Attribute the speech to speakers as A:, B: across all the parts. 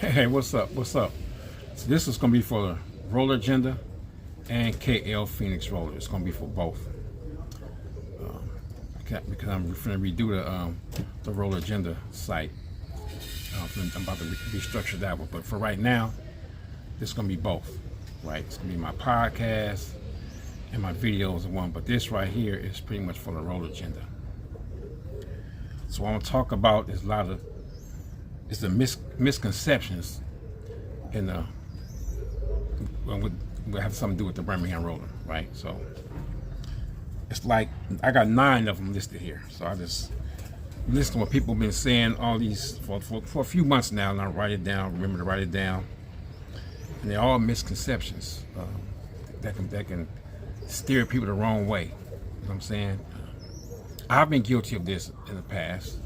A: Hey, what's up? What's up? So this is gonna be for the roller agenda and KL Phoenix roller. It's gonna be for both. Because I'm going to redo the roller agenda site. I'm about to restructure that one, but for right now, this is gonna be both. Right? It's gonna be my podcast and my videos in one. But this right here is pretty much for the roller agenda. So what I'm gonna talk about is the misconceptions in the will have something to do with the Birmingham roller, right? So it's like I got 9 of them listed here. So I just listen to what people have been saying all these for a few months now, and I write it down. Remember to write it down, and they're all misconceptions that can steer people the wrong way. You know what I'm saying? I've been guilty of this in the past.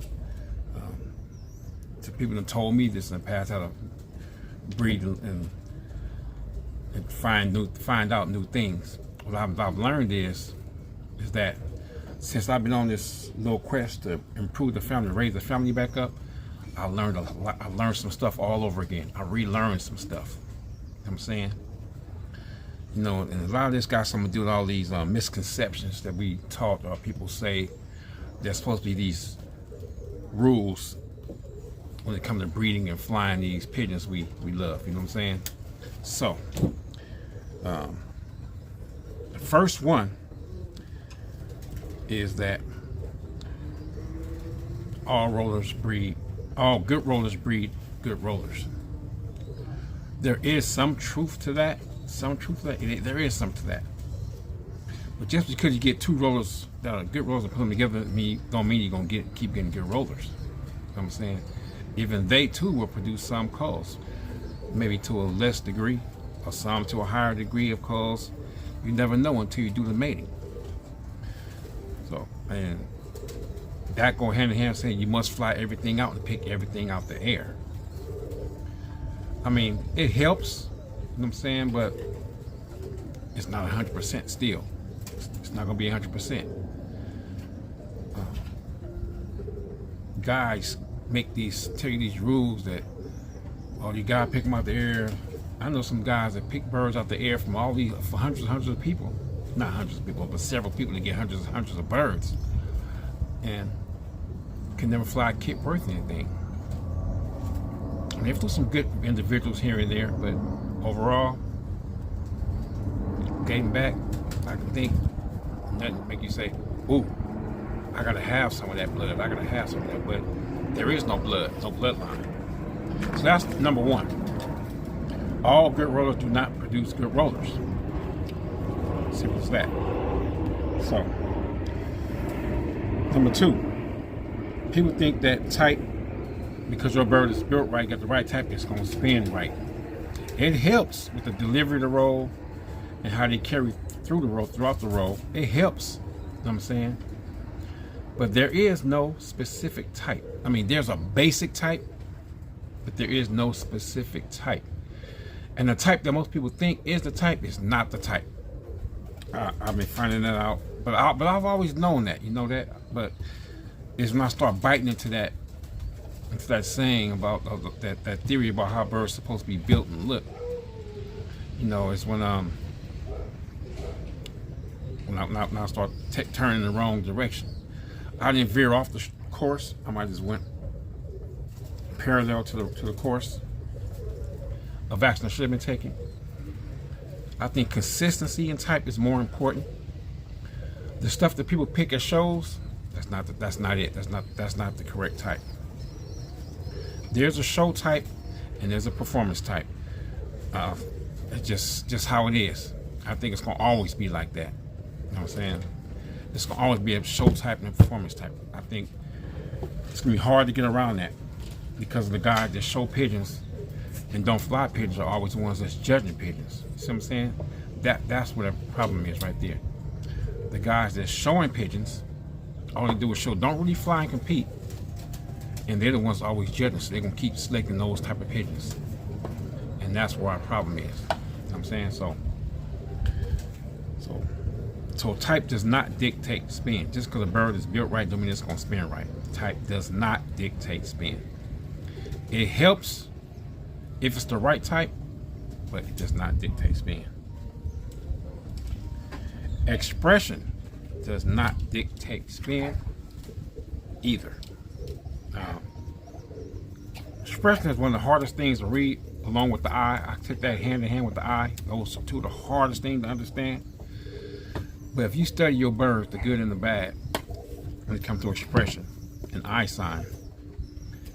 A: People have told me this in the past, how to breed and find out new things. What I've learned is that since I've been on this little quest to improve the family, raise the family back up, I learned a lot. I learned some stuff all over again. I relearned some stuff. You know what I'm saying? You know, and a lot of this got something to do with all these misconceptions that we taught, or people say there's supposed to be these rules when it comes to breeding and flying these pigeons we love. You know what I'm saying? So the first one is that all good rollers breed good rollers. There is some truth to that. There is some to that. But just because you get 2 rollers that are good rollers and put them together, don't mean you're gonna keep getting good rollers. You know what I'm saying? Even they too will produce some calls, maybe to a less degree, or some to a higher degree of calls. You never know until you do the mating. So, and that go hand in hand saying you must fly everything out and pick everything out the air. I mean, it helps, you know what I'm saying, but it's not 100% still. It's not gonna be 100%. Guys tell you these rules that, oh, you gotta pick them out the air. I know some guys that pick birds out the air from for hundreds of people. Not hundreds of people, but several people to get hundreds of birds. And can never fly a kit worth anything. I mean, there's some good individuals here and there, but overall, getting back, I can think nothing make you say, ooh, I gotta have some of that blood. I gotta have some of that blood. There is no blood, no bloodline. So that's number one. All good rollers do not produce good rollers. Simple as that. So, number 2, people think that type, because your bird is built right, got the right type, it's gonna spin right. It helps with the delivery of the roll and how they carry through the roll, throughout the roll. It helps, you know what I'm saying? But there is no specific type. I mean, there's a basic type, but there is no specific type. And the type that most people think is the type is not the type. I've been finding that out, but I've always known that, you know that. But it's when I start biting into that saying about that theory about how birds are supposed to be built and look. You know, it's when I start turning in the wrong direction. I didn't veer off the course. I might just went parallel to the course of action I should have been taking. I think consistency in type is more important. The stuff that people pick at shows, that's not it. That's not the correct type. There's a show type and there's a performance type. It's just how it is. I think it's gonna always be like that. You know what I'm saying? It's gonna always be a show type and a performance type. I think it's gonna be hard to get around that because the guys that show pigeons and don't fly pigeons are always the ones that's judging pigeons. You see what I'm saying? That's what the problem is right there. The guys that's showing pigeons, all they do is show, don't really fly and compete, and they're the ones always judging, so they're gonna keep selecting those type of pigeons, and that's where our problem is. You know what I'm saying? So type does not dictate spin. Just because a bird is built right don't mean it's gonna spin right. Type does not dictate spin. It helps if it's the right type, but it does not dictate spin. Expression does not dictate spin either. Expression is one of the hardest things to read along with the eye. I took that hand in hand with the eye. Those are two of the hardest things to understand. But if you study your birds, the good and the bad, when it comes to expression and eye sign,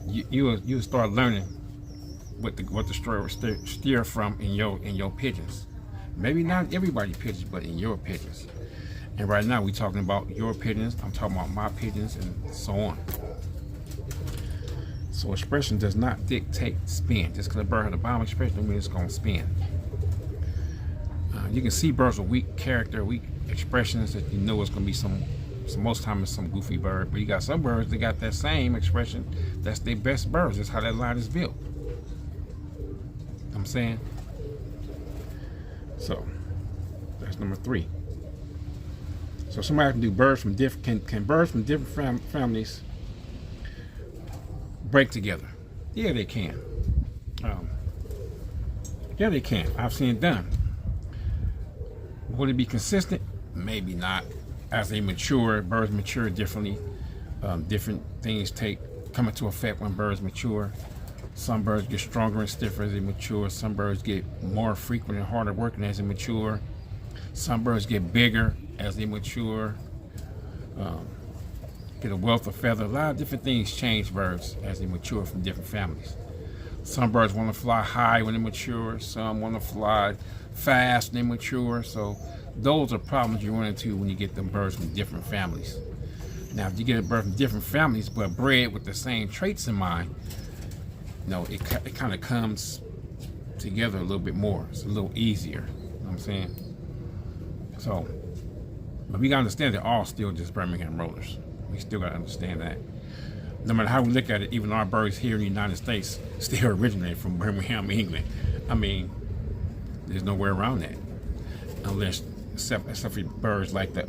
A: you'll start learning what the steer from in your pigeons. Maybe not everybody's pigeons, but in your pigeons. And right now we're talking about your pigeons. I'm talking about my pigeons and so on. So expression does not dictate spin. Just because a bird has a bomb expression doesn't mean it's going to spin. You can see birds with weak character, weak expressions that you know it's going to be some most time it's some goofy bird. But you got some birds that got that same expression. That's their best birds. That's how that line is built. I'm saying. So that's number 3. So somebody can do birds from different. Can birds from different families break together? Yeah, they can. Yeah, they can. I've seen it done. Would it be consistent? Maybe not. As they mature, birds mature differently. Different things come into effect when birds mature. Some birds get stronger and stiffer as they mature. Some birds get more frequent and harder working as they mature. Some birds get bigger as they mature. Get a wealth of feather. A lot of different things change birds as they mature from different families. Some birds want to fly high when they mature. Some want to fly fast when they mature. So those are problems you run into when you get them birds from different families. Now, if you get a bird from different families but bred with the same traits in mind, it kind of comes together a little bit more. It's a little easier. You know what I'm saying? So, but we gotta understand they're all still just Birmingham rollers. We still gotta understand that. No matter how we look at it, even our birds here in the United States still originate from Birmingham, England. I mean, there's nowhere around that, unless except for birds like the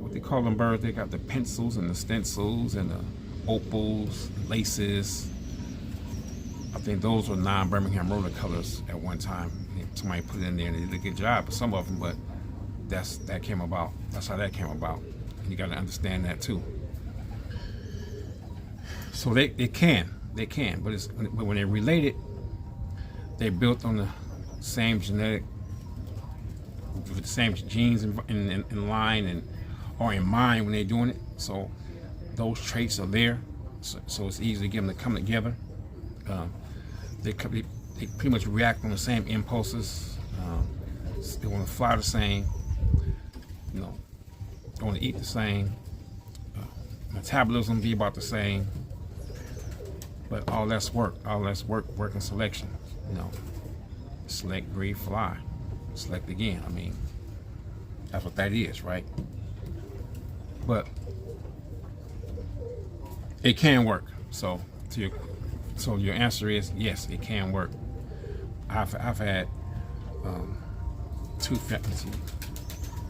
A: what they call them birds. They got the pencils and the stencils and the opals, laces. I think those were non-Birmingham roller colors at one time. Somebody put it in there and they did a good job with some of them, but that came about. That's how that came about. And you got to understand that too. So they can, but when they're related, they're built on the same genetic, with the same genes in line or in mind when they're doing it. So those traits are there. So it's easy to get them to come together. They pretty much react on the same impulses. They want to fly the same. They want to eat the same. Metabolism be about the same. But all that's work. Work and selection. Select, breed, fly. Select again. I mean, that's what that is, right? But it can work. So your answer is yes, it can work. I've had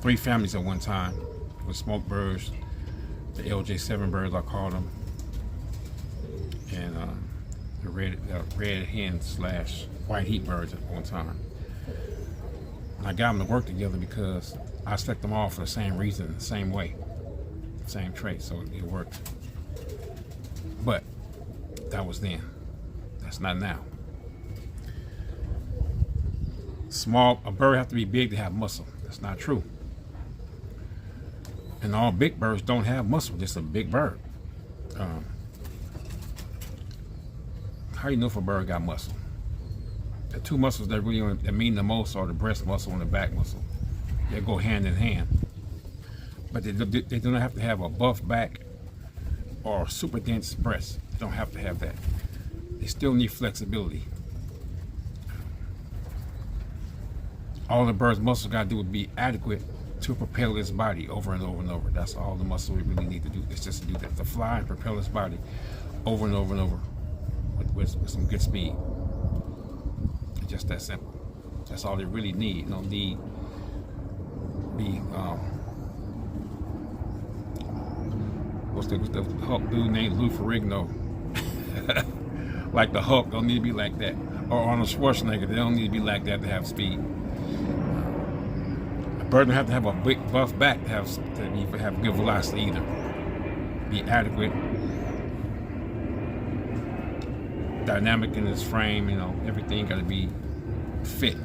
A: 3 families at one time with smoke birds, the LJ7 birds I call them, and the red hen / white heat birds at one time. And I got them to work together because I select them all for the same reason, the same way, same trait, so it worked. But that was then. That's not now. A bird have to be big to have muscle. That's not true. And all big birds don't have muscle, just a big bird. How you know if a bird got muscle? The 2 muscles that mean the most are the breast muscle and the back muscle. They go hand in hand. But they do not have to have a buff back or super dense breast. They don't have to have that. They still need flexibility. All the bird's muscles got to do is be adequate to propel its body over and over and over. That's all the muscle we really need to do. It's just to do that, to fly and propel its body over and over and over with some good speed. It's just that simple. That's all they really need. No need be what's the Hulk dude named Lou Ferrigno? Like the Hulk, don't need to be like that. Or Arnold Schwarzenegger, they don't need to be like that to have speed. A bird don't have to have a big buff back to have good velocity either. Be adequate, dynamic in its frame. Everything got to be fit,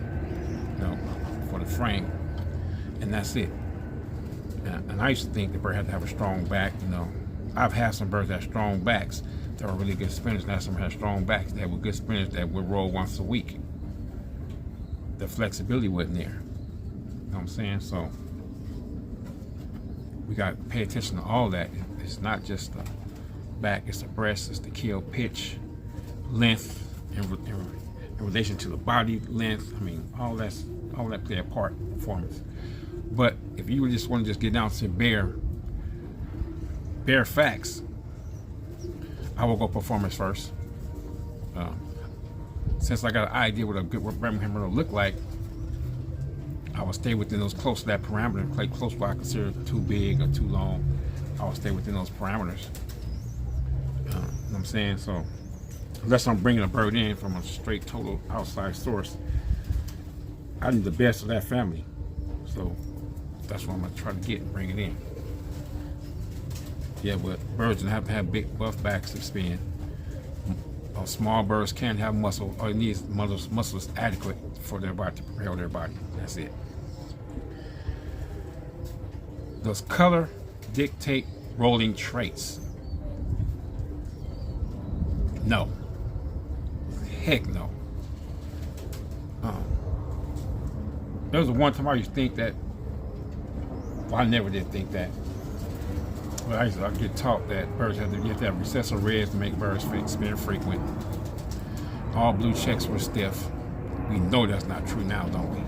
A: for the frame, and that's it. And I used to think the bird had to have a strong back. I've had some birds that have strong backs that were really good spinners, and some had strong backs that were good spinners that would roll once a week. The flexibility wasn't there. You know what I'm saying? So we got to pay attention to all that. It's not just the back, it's the breast, it's the kill pitch, length, in relation to the body length. I mean, all that play a part in performance. But if you just want to just get down to bare facts, I will go performance first. Since I got an idea what a good Birmingham will look like, I will stay within those close to that parameter, play close what I consider too big or too long. I will stay within those parameters. You know what I'm saying? So, unless I'm bringing a bird in from a straight total outside source, I need the best of that family. So, that's what I'm going to try to get and bring it in. Yeah, but birds don't have to have big buff backs to spin. Small birds can have muscle, or it needs muscles adequate for their body to propel their body. That's it. Does color dictate rolling traits? No. Heck no. There was one time I used to think that. Well, I never did think that. But I get taught that birds you have to have recessive reds to make birds spin frequent. All blue checks were stiff. We know that's not true now, don't we?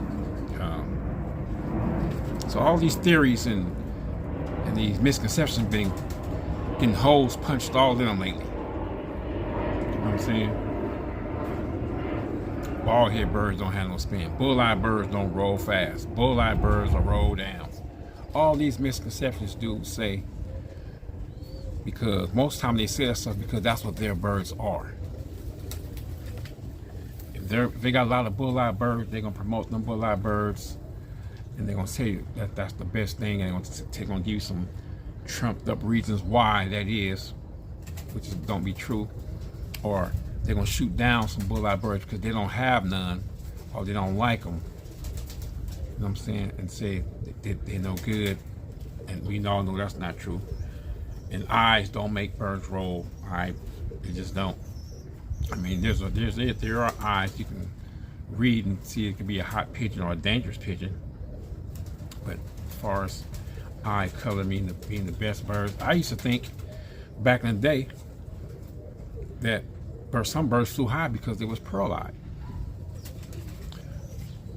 A: So all these theories and these misconceptions been getting holes punched all in them lately. You know what I'm saying? Bald-head birds don't have no spin. Bull-eyed birds don't roll fast. Bull-eyed birds will roll down. All these misconceptions dudes say, because most time they say that stuff because that's what their birds are. If they got a lot of bull-eyed birds, they're gonna promote them bull-eyed birds, and they're gonna say that that's the best thing, and they're gonna give you some trumped up reasons why that is, which don't be true, or they're gonna shoot down some bull-eyed birds because they don't have none, or they don't like them. You know what I'm saying? And say they're no good, and we all know that's not true. And eyes don't make birds roll. They just don't. I mean, there are eyes you can read and see it could be a hot pigeon or a dangerous pigeon. But as far as eye color being the best birds, I used to think back in the day that some birds flew high because they was pearl-eyed.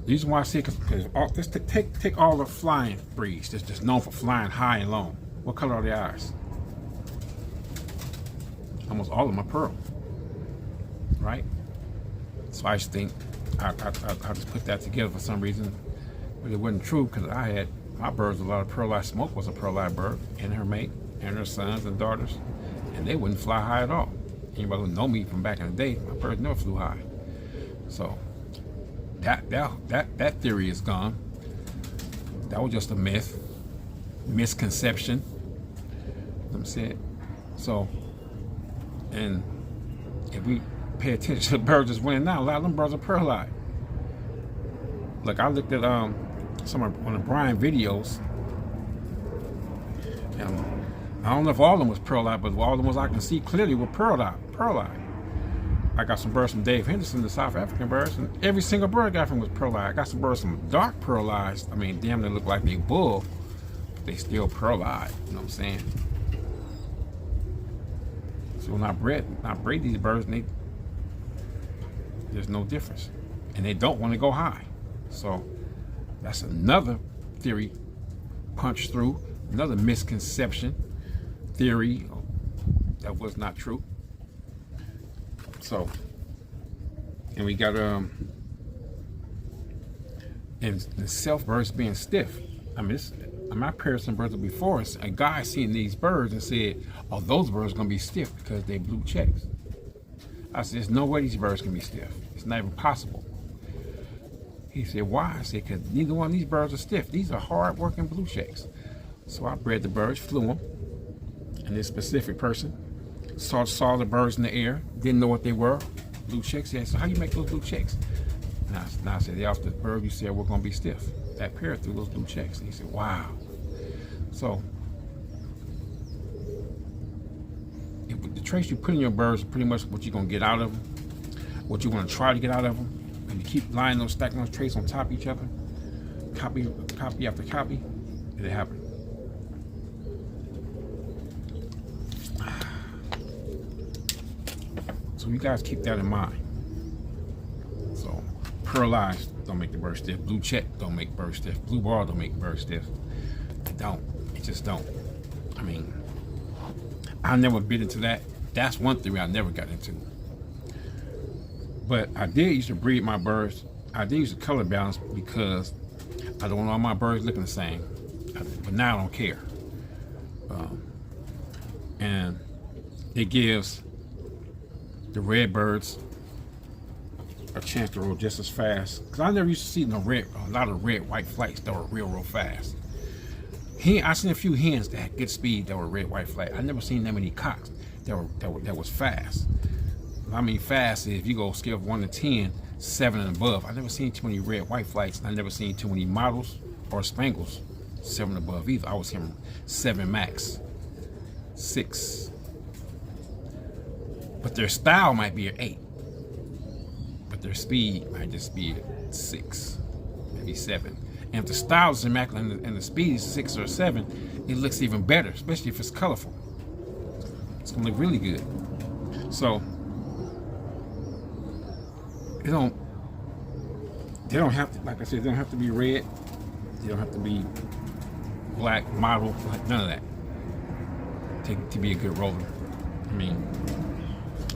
A: The reason why I say because take all the flying breeds that's just known for flying high and long. What color are their eyes? Almost all of them are pearl, right? So I just think I just put that together for some reason, but it wasn't true because I had my birds. A lot of pearl-eyed. Smoke was a pearl-eyed bird, and her mate, and her sons and daughters, and they wouldn't fly high at all. Anybody who know me from back in the day, my birds never flew high. So that theory is gone. That was just a myth, misconception. You know what I'm saying? So. And if we pay attention to the birds that's winning now, a lot of them birds are pearl-eyed. Look, I looked at some of one of Brian videos. And I don't know if all of them was pearl-eyed, but all of them was I can see clearly were pearl-eyed. I got some birds from Dave Henderson, the South African birds, and every single bird I got from was pearl-eyed. I got some birds from dark pearl-eyed. I mean, damn, they look like they bull, but they still pearl-eyed. You know what I'm saying? So when I breed these birds, and there's no difference, and they don't want to go high. So that's another theory punched through, another misconception theory that was not true. So, and we got and the self birds being stiff. I mean, my parents and birds before us, a guy seen these birds and said, "Oh, those birds are gonna be stiff because they blue checks." I said, there's no way these birds can be stiff. It's not even possible. He said, why? I said, because neither one of these birds are stiff. These are hard-working blue checks. So I bred the birds, flew them, and this specific person saw the birds in the air, didn't know what they were, blue checks. He said, so how you make those blue checks? And I said, they're off the bird you said we're going to be stiff. That pair threw those blue checks. And he said, wow. So the traits you put in your birds are pretty much what you're going to get out of them, what you want to try to get out of them. And you keep stacking those traits on top of each other, copy after copy, it'll happen. So you guys keep that in mind. So pearl eyes don't make the bird stiff. Blue check don't make bird stiff. Blue ball don't make bird stiff. It don't. It just don't. I mean, I never bit into that. That's one theory I never got into. But I did used to breed my birds. I did use to color balance because I don't want all my birds looking the same. But now I don't care. And it gives the red birds a chance to roll just as fast. Because I never used to see a lot of red white flights that were real fast. I seen a few hens that had good speed that were red white flight. I never seen that many cocks that was fast. I mean fast is if you go scale of 1 to 10, 7 and above. I never seen too many red white flights, and I never seen too many models or spangles 7 and above either. I was hearing 7 max, 6. But their style might be an 8. But their speed might just be a 6, maybe 7. And if the style is immaculate and the speed is 6 or 7, it looks even better, especially if it's colorful. It's gonna look really good. So they don't have to, like I said, they don't have to be red. They don't have to be black, model, like none of that to be a good roller. I mean,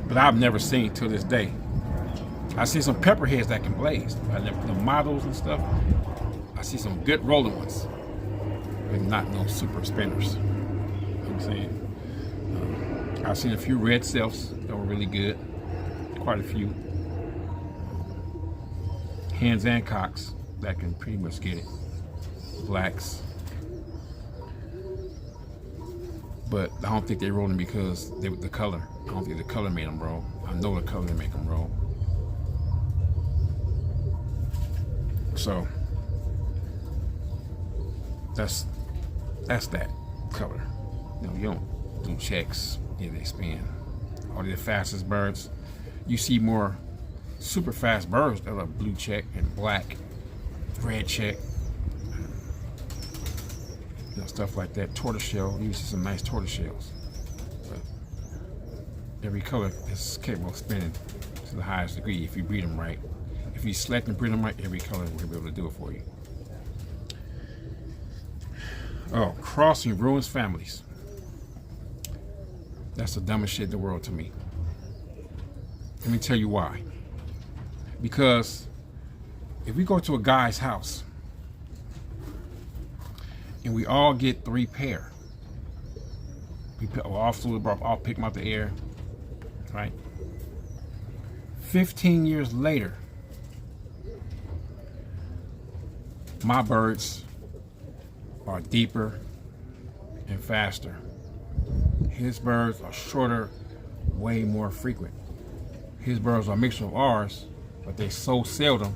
A: but I've never seen till this day. I see some pepperheads that can blaze. The models and stuff. I see some good rolling ones, but not no super spinners. You know what I'm saying? I've seen a few red selfs that were really good. Quite a few. Hens and cocks that can pretty much get it. Blacks. But I don't think they're rolling because the color. I don't think the color made them roll. I know the color make them roll. So that's that color. You know, you don't do checks. Yeah, they spin. All the fastest birds. You see more super fast birds that are blue check and black, red check, you know, stuff like that. Tortoiseshell. You see some nice tortoiseshells. But every color is capable of spinning to the highest degree if you breed them right. If you select and breed them right, every color will be able to do it for you. Oh, crossing ruins families. That's the dumbest shit in the world to me. Let me tell you why. Because if we go to a guy's house and we all get 3 pair, all pick them out the air, right? 15 years later, my birds are deeper and faster. His birds are shorter, way more frequent. His birds are a mixture of ours, but they so seldom,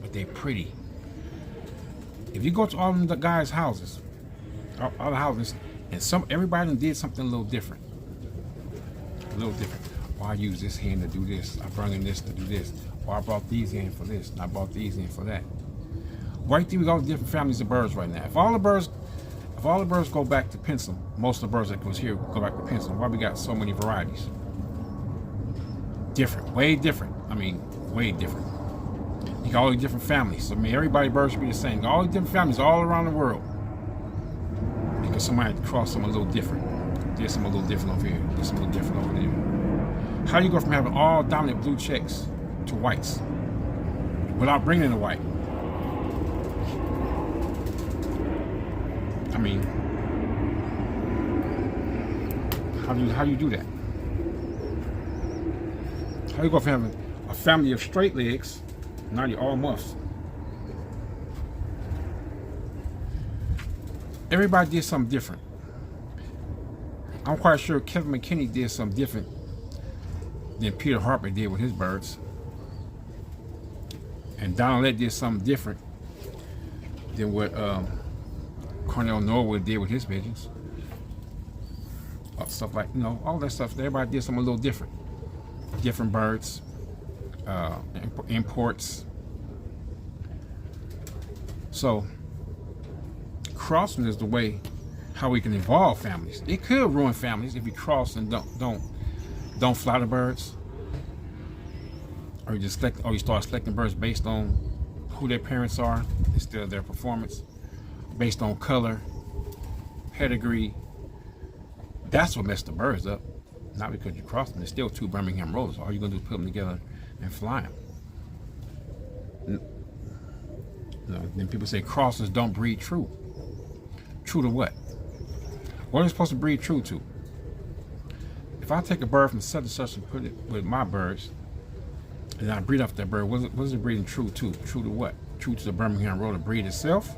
A: but they pretty. If you go to all the guys' houses, all the houses, and everybody did something a little different. A little different. Well, I use this hen to do this. I brought in this to do this. Or I brought these in for this, and I brought these in for that. Why do you think we got all the different families of birds right now? If all the birds go back to Pensum, most of the birds that was here go back to Pensum. Why we got so many varieties? Different, way different. I mean, way different. You got all these different families. I mean, everybody's birds should be the same. All these different families all around the world. Because somebody crossed them a little different. Did some a little different over here. Did some a little different over there. How do you go from having all dominant blue checks to whites without bringing in a white? I mean, how do you do that? How you go from having a family of straight legs, now you're all muffs? Everybody did something different. I'm quite sure Kevin McKinney did something different than Peter Harper did with his birds. And Donald Lett did something different than what Cornell Norwood did with his pigeons. Stuff like, all that stuff. Everybody did something a little different. Different birds, imports. So, crossing is the way how we can evolve families. It could ruin families if you cross and don't fly the birds, or you start selecting birds based on who their parents are instead of their performance, based on color, pedigree. That's what messed the birds up. Not because you crossed them. There's still 2 Birmingham rollers. All you're gonna do is put them together and fly them. Then people say crosses don't breed true. True to what? What are they supposed to breed true to? If I take a bird from such and such and put it with my birds, and I breed off that bird, what is it breeding true to? True to what? True to the Birmingham roller breed itself?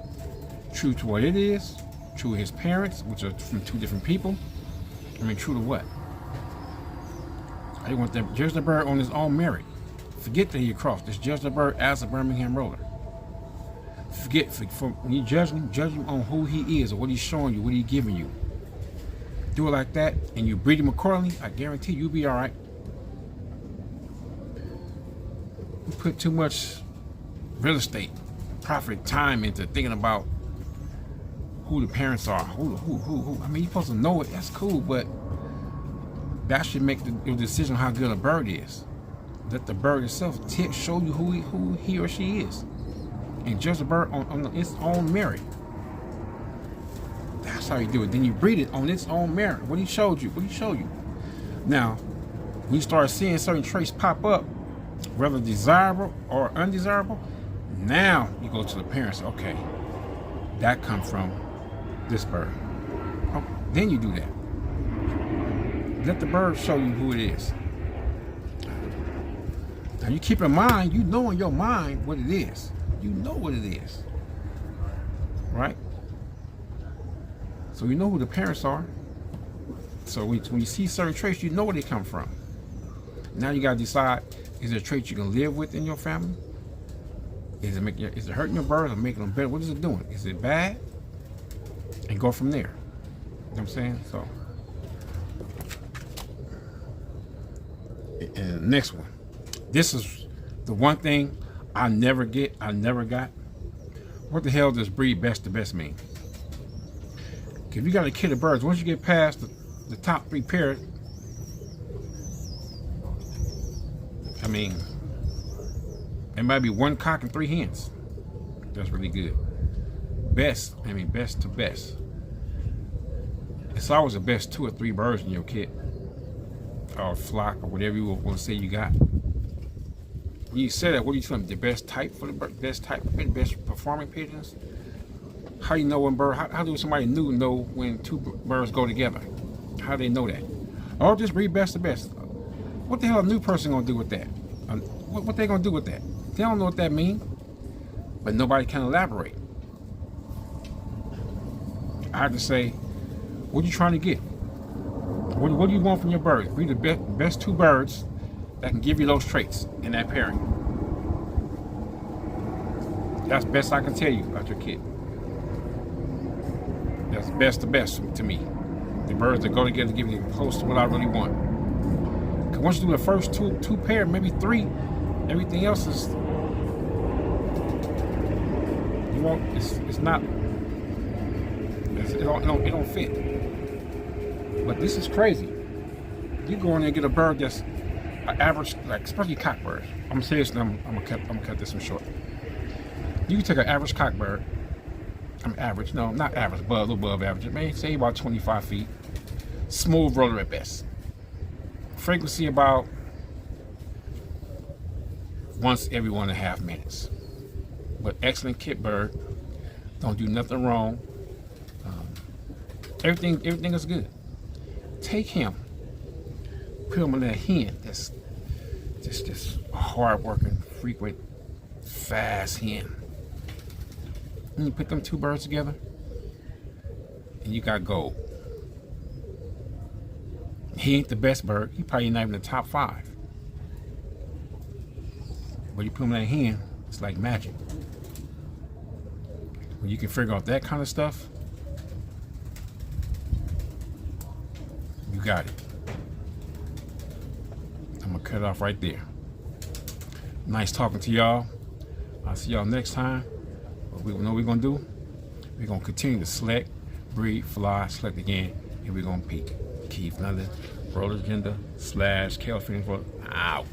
A: True to what it is? True to his parents, which are from 2 different people? I mean, true to what? I want to judge the bird on his own merit. Forget that he crossed. Just judge the bird as a Birmingham roller. When you judge him on who he is or what he's showing you, what he's giving you. Do it like that, and you breed him accordingly. I guarantee you'll be all right. You put too much real estate, profit, time into thinking about who the parents are. Who. I mean, you're supposed to know it. That's cool, but that should make your decision on how good a bird is. Let the bird itself show you who he or she is, and judge the bird on its own merit. That's how you do it. Then you breed it on its own merit. What he showed you. Now, when you start seeing certain traits pop up, whether desirable or undesirable, now you go to the parents. Okay, that comes from this bird. Oh, then you do that. Let the bird show you who it is. Now you keep in mind, you know in your mind what it is. You know what it is. Right? So you know who the parents are. So when you see certain traits, you know where they come from. Now you gotta decide, is there a trait you can live with in your family? Is it hurting your birds or making them better? What is it doing? Is it bad? And go from there. You know what I'm saying? So, and next one. This is the one thing I never got. What the hell does breed best to best mean? If you got a kid of birds, once you get past the top 3 pairs, I mean, it might be 1 cock and 3 hens. That's really good. Best to best. It's always the best 2 or 3 birds in your kit, or flock, or whatever you want to say you got. When you say that, what are you telling me? The best type for the best performing pigeons? How you know when bird? How do somebody new know when 2 birds go together? How do they know that? Oh, just breed best to best. What the hell a new person gonna do with that? What they gonna do with that? They don't know what that means. But nobody can elaborate. I have to say, what are you trying to get? What do you want from your birds? Breed the best 2 birds that can give you those traits in that pairing. That's the best I can tell you about your kid. That's best to best to me. The birds that go together give you close to what I really want. Because once you do the first two pair, maybe 3, everything else is, you won't. It's not. It don't fit. But this is crazy. You go in there and get a bird that's an average, like especially cockbirds. I'm serious. I'm gonna cut this one short. You can take an average cockbird. I'm average. No, not average, but a little above average. Maybe say about 25 feet. Smooth roller at best. Frequency about once every 1.5 minutes. But excellent kit bird. Don't do nothing wrong. Everything is good. Take him. Put him in that hen This hard-working, frequent, fast hen. And you put them two birds together, and you got gold. He ain't the best bird. He probably not even the top 5. But you put him in that hen, it's like magic. When you can figure out that kind of stuff, you got it. I'm gonna cut it off right there. Nice talking to y'all. I'll see y'all next time. What we know what we're gonna do? We're gonna continue to select, breed, fly, select again, and we're gonna peak. Keith London, Roller Agenda / Kale Feeding for out.